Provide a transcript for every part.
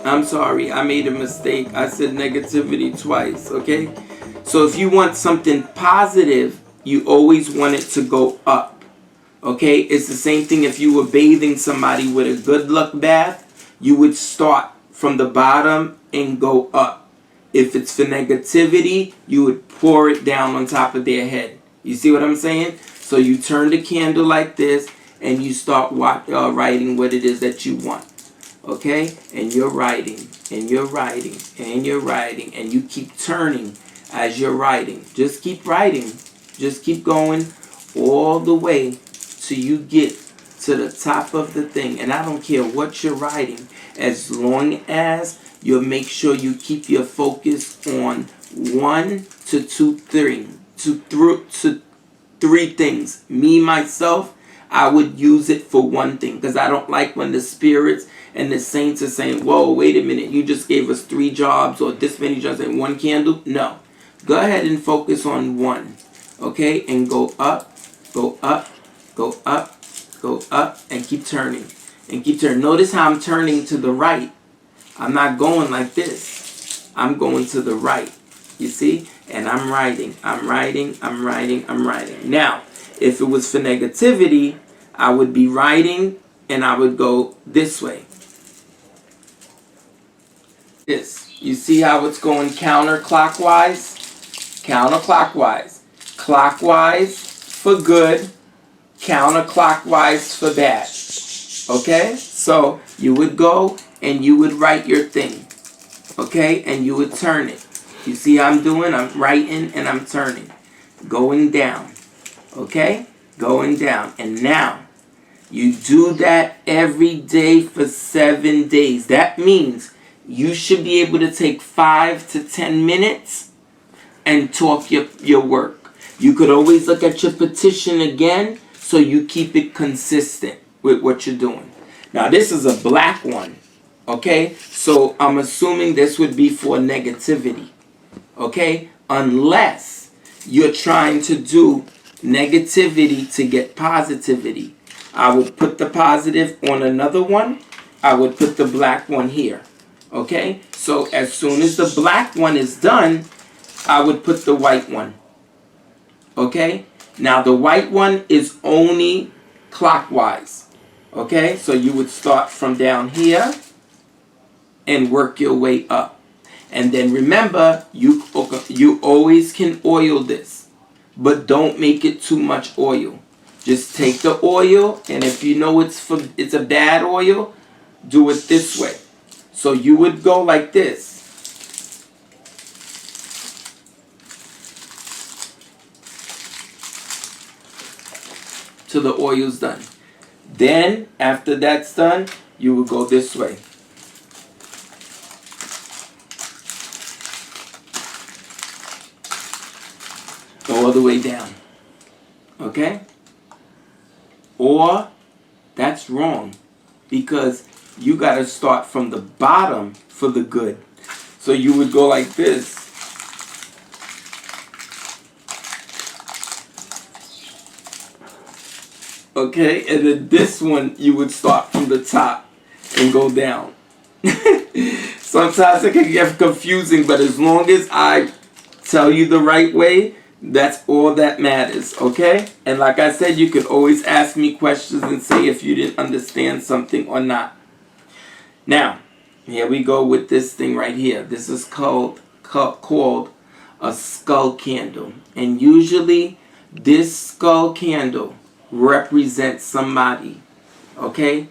I'm sorry, I made a mistake. I said negativity twice, okay? So if you want something positive, you always want it to go up, okay? It's the same thing if you were bathing somebody with a good luck bath, you would start from the bottom and go up. If it's for negativity, you would pour it down on top of their head. You see what I'm saying? So you turn the candle like this and you start writing what it is that you want. Okay? And you're writing, and you're writing, and you're writing, and you keep turning as you're writing. Just keep writing. Just keep going all the way till you get to the top of the thing. And I don't care what you're writing, as long as you make sure you keep your focus on 1 to 2 to 3 things. Me, myself, I would use it for one thing, because I don't like when the spirits and the saints are saying, whoa, wait a minute, you just gave us 3 jobs or this many jobs and 1 candle. No. Go ahead and focus on 1. Okay? And go up, go up, go up, go up, and keep turning. And keep turning. Notice how I'm turning to the right. I'm not going like this. I'm going to the right. You see? And I'm writing. I'm writing. I'm writing. I'm writing. Now, if it was for negativity, I would be writing and I would go this way. This. You see how it's going counterclockwise? Counterclockwise. Clockwise for good. Counterclockwise for bad. Okay? So you would go and you would write your thing. Okay? And you would turn it. You see how I'm doing? I'm writing and I'm turning. Going down. Okay? Going down. And now, you do that every day for 7 days. That means you should be able to take 5 to 10 minutes and talk your work. You could always look at your petition again so you keep it consistent with what you're doing. Now, this is a black one. Okay? So, I'm assuming this would be for negativity. Okay? Unless you're trying to do negativity to get positivity. I would put the positive on another one. I would put the black one here. Okay? So as soon as the black one is done, I would put the white one. Okay? Now the white one is only clockwise. Okay? So you would start from down here and work your way up. And then remember, you always can oil this. But don't make it too much oil. Just take the oil, and if you know it's a bad oil, do it this way. So you would go like this. Till the oil's done. Then, after that's done, you would go this way. Go all the way down. Okay? Or, that's wrong. Because you got to start from the bottom for the good. So you would go like this. Okay? And then this one, you would start from the top and go down. Sometimes it can get confusing, but as long as I tell you the right way, that's all that matters, okay? And like I said, you could always ask me questions and say if you didn't understand something or not. Now, here we go with this thing right here. This is called a skull candle. And usually, this skull candle represents somebody, okay,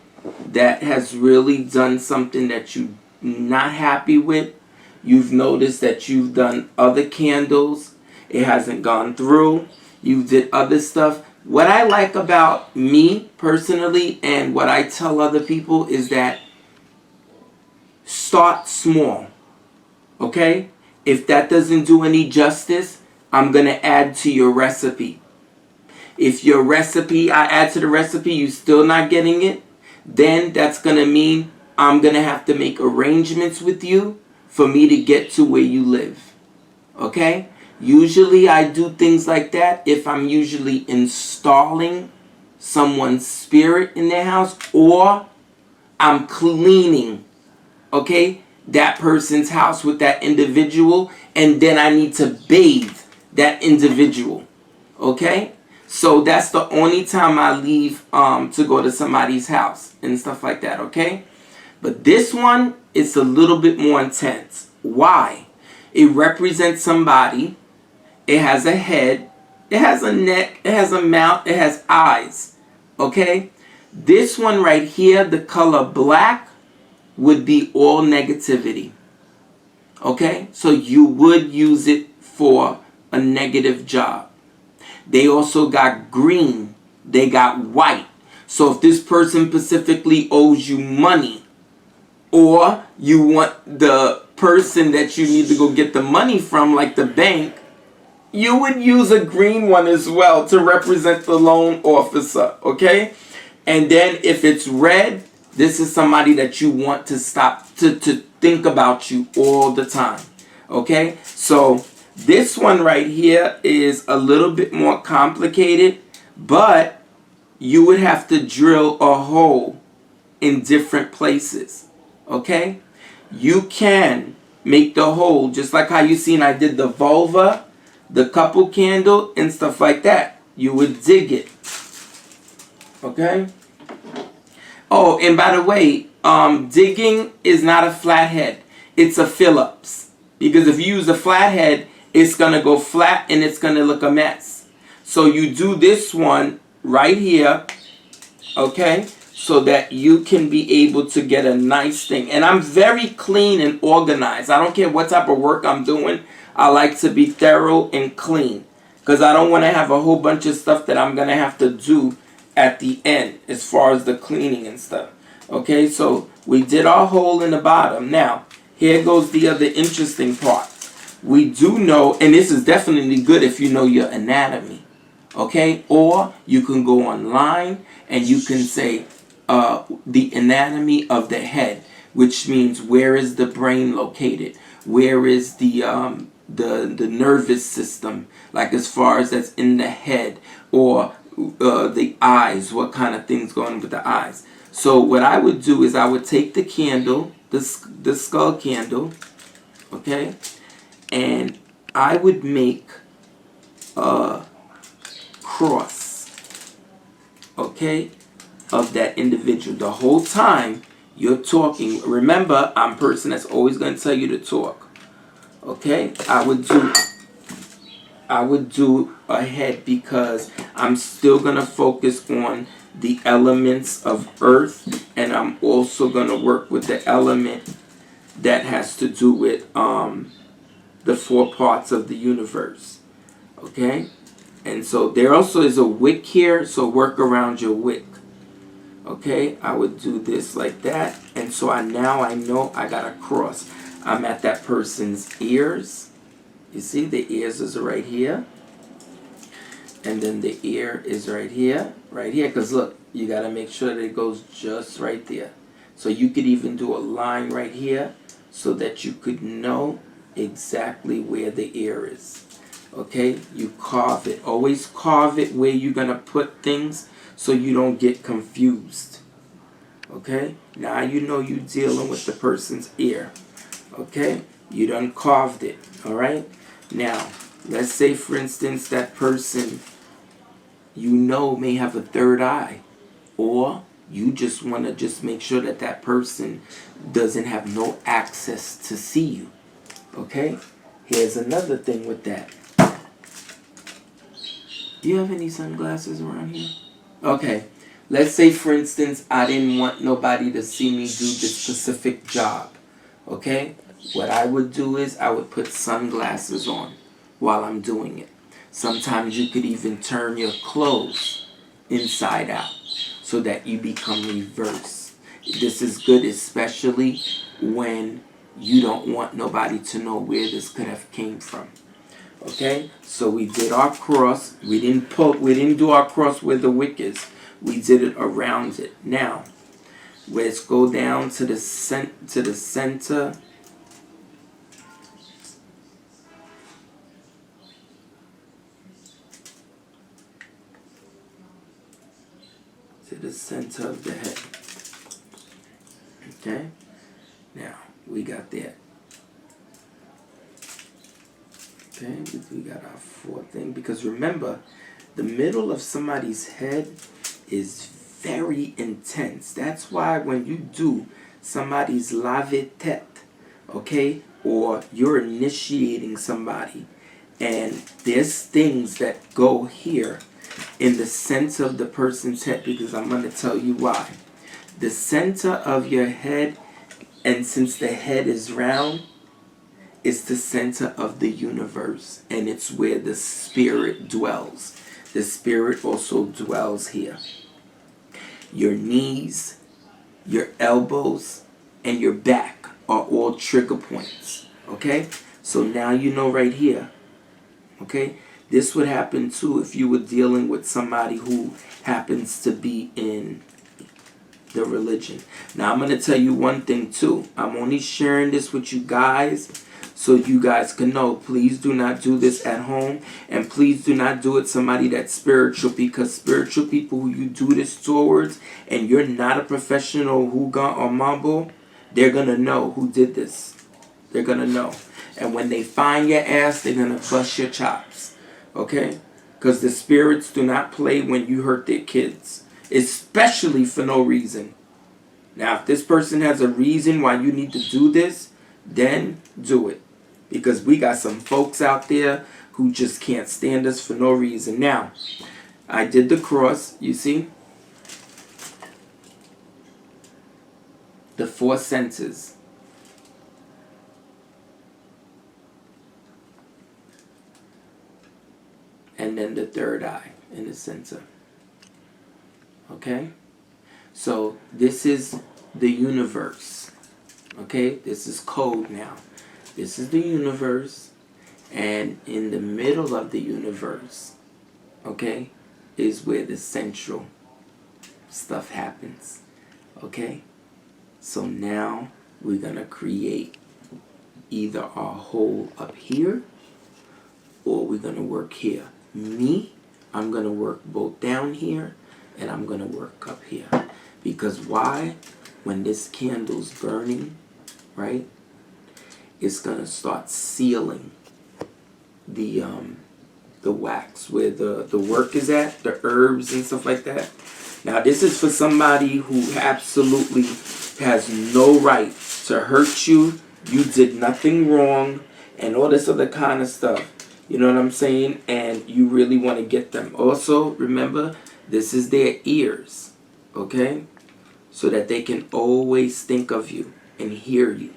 that has really done something that you're not happy with. You've noticed that you've done other candles. It hasn't gone through. You did other stuff. What I like about me personally and what I tell other people is that start small. Okay? If that doesn't do any justice, I'm going to add to your recipe. If your recipe, I add to the recipe, you're still not getting it, then that's going to mean I'm going to have to make arrangements with you for me to get to where you live. Okay? Usually I do things like that if I'm usually installing someone's spirit in their house, or I'm cleaning okay, that person's house with that individual, and then I need to bathe that individual, okay? So that's the only time I leave to go to somebody's house and stuff like that, okay? But this one is a little bit more intense. Why? It represents somebody. It has a head. It has a neck. It has a mouth. It has eyes, okay? This one right here, the color black, would be all negativity. Okay? So you would use it for a negative job. They also got green. They got white. So if this person specifically owes you money, or you want the person that you need to go get the money from, like the bank, you would use a green one as well to represent the loan officer. Okay? And then if it's red, this is somebody that you want to stop to think about you all the time. Okay? So this one right here is a little bit more complicated, but you would have to drill a hole in different places. Okay? You can make the hole just like how you seen I did the vulva, the couple candle, and stuff like that. You would dig it. Okay? Oh, and by the way, digging is not a flathead. It's a Phillips. Because if you use a flathead, it's going to go flat and it's going to look a mess. So you do this one right here, okay, so that you can be able to get a nice thing. And I'm very clean and organized. I don't care what type of work I'm doing. I like to be thorough and clean. Because I don't want to have a whole bunch of stuff that I'm going to have to do at the end as far as the cleaning and stuff. Okay, so we did our hole in the bottom. Now, here goes the other interesting part. We do know, and this is definitely good if you know your anatomy. Okay, or you can go online and you can say the anatomy of the head, which means where is the brain located? Where is the nervous system, like as far as that's in the head, or the eyes, what kind of things going on with the eyes. So what I would do is I would take the candle, the skull candle, okay, and I would make a cross, okay, of that individual. The whole time you're talking, remember, I'm a person that's always going to tell you to talk, okay. I would do a head because I'm still going to focus on the elements of earth, and I'm also going to work with the element that has to do with the 4 parts of the universe. Okay? And so there also is a wick here, so work around your wick. Okay? I would do this like that, and so now I know I got a cross. I'm at that person's ears. You see, the ears is right here. And then the ear is right here. Right here. Because look, you got to make sure that it goes just right there. So you could even do a line right here so that you could know exactly where the ear is. Okay? You carve it. Always carve it where you're going to put things so you don't get confused. Okay? Now you know you're dealing with the person's ear. Okay? You done carved it. Alright? Now, let's say, for instance, that person you know may have a third eye. Or you just want to just make sure that that person doesn't have no access to see you. Okay? Here's another thing with that. Do you have any sunglasses around here? Okay. Let's say, for instance, I didn't want nobody to see me do this specific job. Okay? What I would do is I would put sunglasses on while I'm doing it. Sometimes you could even turn your clothes inside out so that you become reverse. This is good especially when you don't want nobody to know where this could have came from. Okay? So we did our cross. We didn't do our cross where the wick is. We did it around it. Now, let's go down to the center. To the center of the head. Okay? Now, we got that. Okay, we got our 4 thing. Because remember, the middle of somebody's head is very intense. That's why when you do somebody's lave tete, okay, or you're initiating somebody, and there's things that go here in the center of the person's head, because I'm going to tell you why. The center of your head, and since the head is round, it's the center of the universe, and it's where the spirit dwells. The spirit also dwells here. Your knees, your elbows, and your back are all trigger points. Okay? So now you know right here. Okay? This would happen too if you were dealing with somebody who happens to be in the religion. Now I'm going to tell you one thing too. I'm only sharing this with you guys so you guys can know. Please do not do this at home, and please do not do it somebody that's spiritual, because spiritual people who you do this towards, and you're not a professional Hougan or Mambo, they're going to know who did this. They're going to know. And when they find your ass, they're going to bust your chops. Okay? Because the spirits do not play when you hurt their kids, especially for no reason. Now, if this person has a reason why you need to do this, then do it. Because we got some folks out there who just can't stand us for no reason. Now, I did the cross, you see? The 4 senses. And then the 3rd eye in the center. Okay? So this is the universe. Okay? This is code now. This is the universe. And in the middle of the universe, okay, is where the central stuff happens. Okay? So now we're going to create either our hole up here, or we're going to work here. Me, I'm going to work both down here, and I'm going to work up here. Because why? When this candle's burning, right, it's going to start sealing the wax where the work is at, the herbs and stuff like that. Now, this is for somebody who absolutely has no right to hurt you. You did nothing wrong and all this other kind of stuff. You know what I'm saying? And you really want to get them. Also, remember, this is their ears, okay? So that they can always think of you and hear you,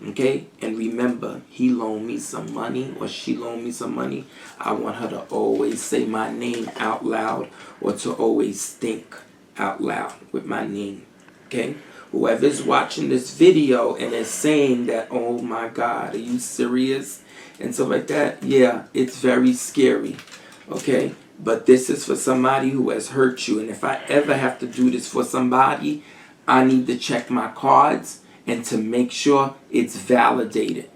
okay? And remember, he loaned me some money or she loaned me some money. I want her to always say my name out loud, or to always think out loud with my name, okay? Whoever's watching this video and is saying that, oh my God, are you serious? And stuff like that, yeah, it's very scary, okay? But this is for somebody who has hurt you. And if I ever have to do this for somebody, I need to check my cards and to make sure it's validated.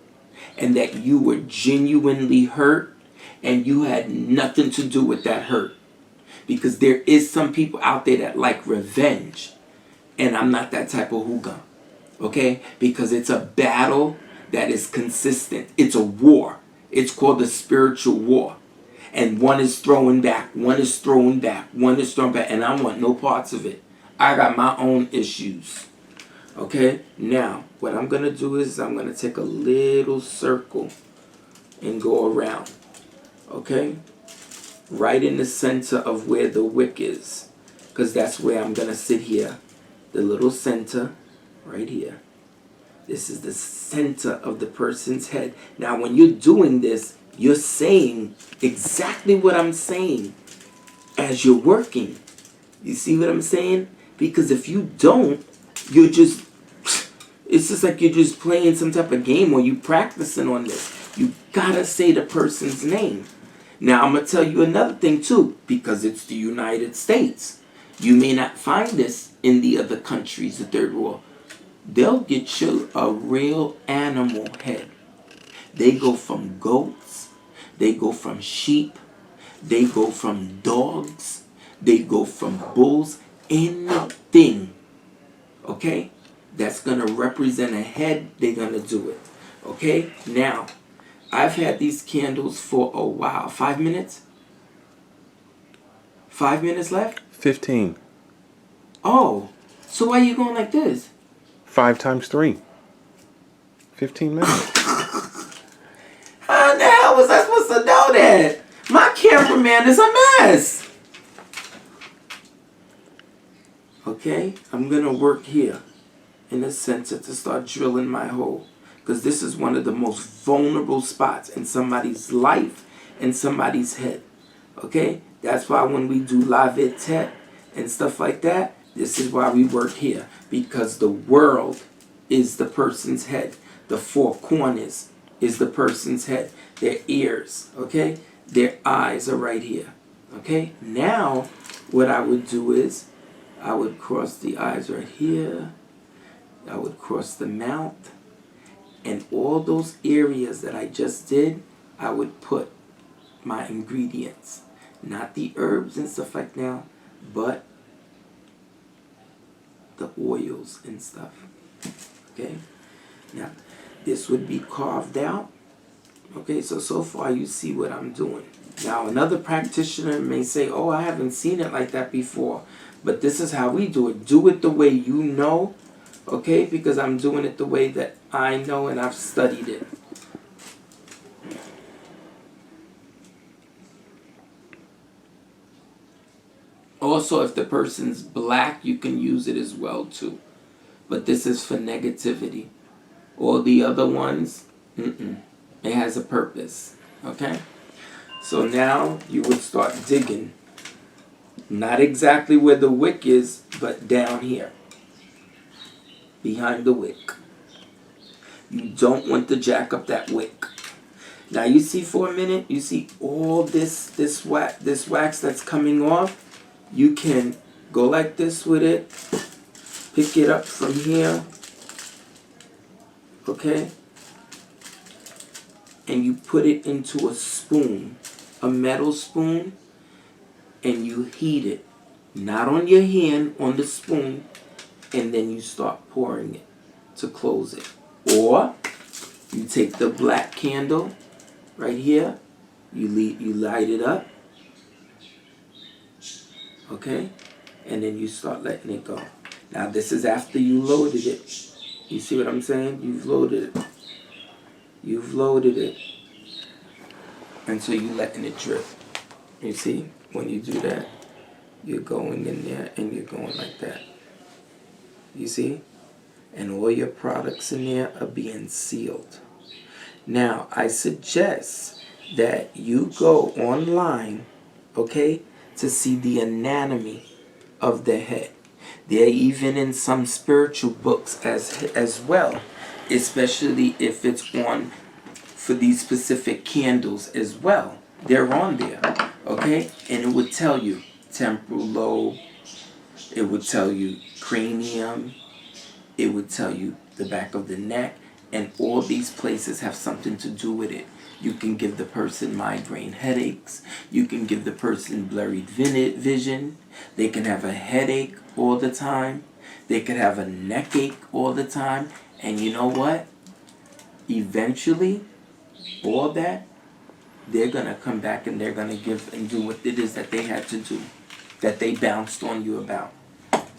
And that you were genuinely hurt and you had nothing to do with that hurt. Because there is some people out there that like revenge. And I'm not that type of Hougan, okay? Because it's a battle that is consistent. It's a war. It's called the spiritual war. And one is throwing back, one is throwing back, one is throwing back, and I want no parts of it. I got my own issues. Okay? Now, what I'm going to do is I'm going to take a little circle and go around. Okay? Right in the center of where the wick is. Because that's where I'm going to sit here. The little center right here. This is the center of the person's head. Now, when you're doing this, you're saying exactly what I'm saying as you're working. You see what I'm saying? Because if you don't, you're just, it's just like you're just playing some type of game or you practicing on this. You gotta say the person's name. Now, I'm going to tell you another thing too, because it's the United States. You may not find this in the other countries, the third world. They'll get you a real animal head. They go from goats, they go from sheep, they go from dogs, they go from bulls, anything, okay? that's going to represent a head, they're going to do it. Okay? Now, I've had these candles for a while. 5 minutes? 5 minutes left? 15. Oh, so why are you going like this? 5 times 3. 15 minutes. How in the hell was I supposed to know that? My cameraman is a mess. Okay, I'm going to work here in the center to start drilling my hole. Because this is one of the most vulnerable spots in somebody's life and somebody's head. Okay, that's why when we do la tete and stuff like that, this is why we work here. Because the world is the person's head. The four corners is the person's head. Their ears, okay? Their eyes are right here. Okay? Now, what I would do is, I would cross the eyes right here. I would cross the mouth. And all those areas that I just did, I would put my ingredients. Not the herbs and stuff like that, but the oils and stuff. Okay? Now, this would be carved out. Okay, so far you see what I'm doing. Now, another practitioner may say, oh, I haven't seen it like that before. But this is how we do it. Do it the way you know. Okay, because I'm doing it the way that I know and I've studied it. Also, if the person's black, you can use it as well too. But this is for negativity. All the other ones, it has a purpose. Okay? So now you would start digging. Not exactly where the wick is, but down here. Behind the wick. You don't want to jack up that wick. Now you see for a minute, you see all this wax that's coming off. You can go like this with it. Pick it up from here. Okay? And you put it into a spoon. A metal spoon. And you heat it. Not on your hand, on the spoon. And then you start pouring it to close it. Or you take the black candle right here. You light it up. Okay? And then you start letting it go. Now this is after you loaded it. You see what I'm saying? You've loaded it. You've loaded it. And so you're letting it drip. You see? When you do that, you're going in there and you're going like that. You see? And all your products in there are being sealed. Now, I suggest that you go online, okay, to see the anatomy of the head. They're even in some spiritual books as well, especially if it's on for these specific candles as well. They're on there, okay? And it would tell you temporal lobe, it would tell you cranium, it would tell you the back of the neck, and all these places have something to do with it. You can give the person migraine headaches. You can give the person blurry vision. They can have a headache all the time. They could have a neck ache all the time. And you know what? Eventually, all that, they're going to come back and they're going to give and do what it is that they had to do, that they bounced on you about.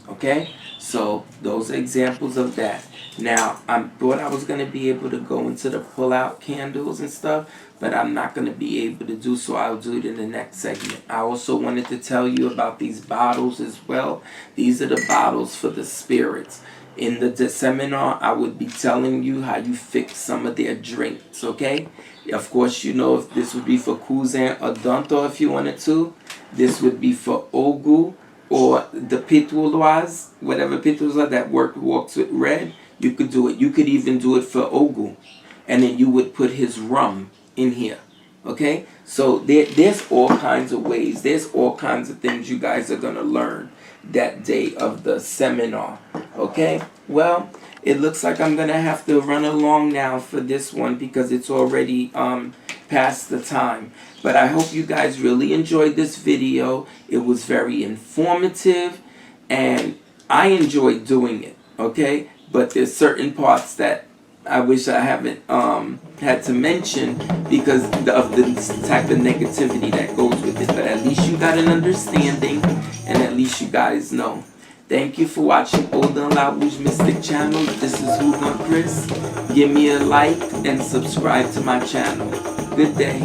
Okay? So those are examples of that. Now, I thought I was going to be able to go into the pull-out candles and stuff, but I'm not going to be able to do so. I'll do it in the next segment. I also wanted to tell you about these bottles as well. These are the bottles for the spirits. In the seminar, I would be telling you how you fix some of their drinks, okay? Of course, you know if this would be for Hougan or Danto if you wanted to. This would be for Ogu or the Pitouloise, whatever Pitouloise that walks with red. You could do it. You could even do it for Ogu. And then you would put his rum in here. Okay? So there's all kinds of ways. There's all kinds of things you guys are going to learn that day of the seminar. Okay? Well, it looks like I'm going to have to run along now for this one because it's already past the time. But I hope you guys really enjoyed this video. It was very informative and I enjoyed doing it. Okay? but there's certain parts that I wish I haven't had to mention because of the type of negativity that goes with it. But at least you got an understanding, and at least you guys know. Thank you for watching Hougan La Rouge Mystic channel. This is Hougan Chris. Give me a like and subscribe to my channel. Good day.